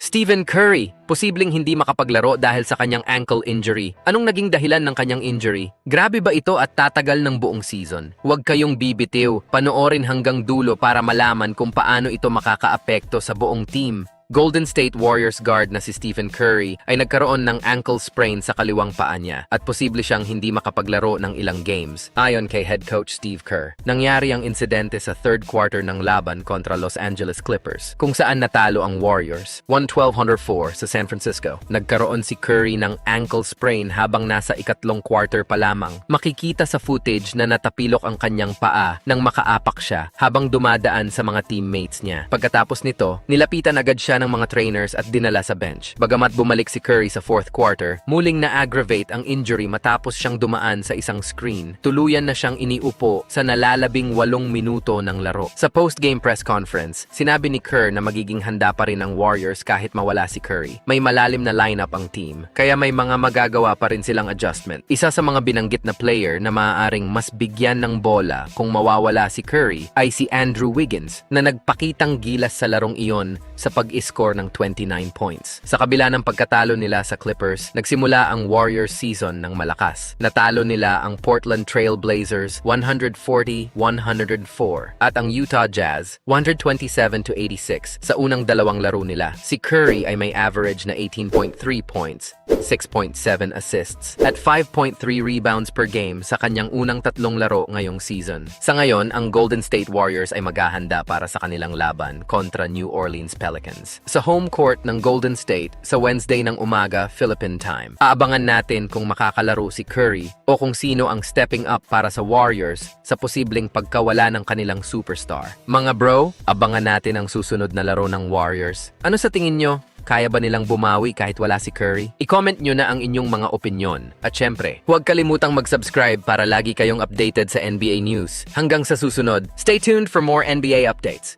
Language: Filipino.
Stephen Curry, posibleng hindi makapaglaro dahil sa kanyang ankle injury. Anong naging dahilan ng kanyang injury? Grabe ba ito at tatagal ng buong season? Huwag kayong bibitiw, panoorin hanggang dulo para malaman kung paano ito makakaapekto sa buong team. Golden State Warriors guard na si Stephen Curry ay nagkaroon ng ankle sprain sa kaliwang paa niya at posible siyang hindi makapaglaro ng ilang games, ayon kay head coach Steve Kerr. Nangyari ang insidente sa third quarter ng laban kontra Los Angeles Clippers, kung saan natalo ang Warriors, 112-104 sa San Francisco. Nagkaroon si Curry ng ankle sprain habang nasa ikatlong quarter pa lamang. Makikita sa footage na natapilok ang kanyang paa nang makaapak siya habang dumadaan sa mga teammates niya. Pagkatapos nito, nilapitan agad siya ng mga trainers at dinala sa bench. Bagamat bumalik si Curry sa fourth quarter, muling na-aggravate ang injury matapos siyang dumaan sa isang screen. Tuluyan na siyang iniupo sa nalalabing 8 minuto ng laro. Sa post-game press conference, sinabi ni Kerr na magiging handa pa rin ang Warriors kahit mawala si Curry. May malalim na lineup ang team, kaya may mga magagawa pa rin silang adjustment. Isa sa mga binanggit na player na maaaring mas bigyan ng bola kung mawawala si Curry ay si Andrew Wiggins na nagpakitang gilas sa larong iyon sa pag-score ng 29 points. Sa kabila ng pagkatalo nila sa Clippers, nagsimula ang Warriors season ng malakas. Natalo nila ang Portland Trail Blazers 140-104 at ang Utah Jazz 127-86 sa unang dalawang laro nila. Si Curry ay may average na 18.3 points, 6.7 assists at 5.3 rebounds per game sa kanyang unang tatlong laro ngayong season. Sa ngayon, ang Golden State Warriors ay maghahanda para sa kanilang laban kontra New Orleans Pelicans sa home court ng Golden State sa Wednesday ng umaga Philippine time. Aabangan natin kung makakalaro si Curry o kung sino ang stepping up para sa Warriors sa posibleng pagkawala ng kanilang superstar. Mga bro, abangan natin ang susunod na laro ng Warriors. Ano sa tingin nyo? Kaya ba nilang bumawi kahit wala si Curry? I-comment nyo na ang inyong mga opinyon. At syempre, huwag kalimutang mag-subscribe para lagi kayong updated sa NBA news. Hanggang sa susunod, stay tuned for more NBA updates.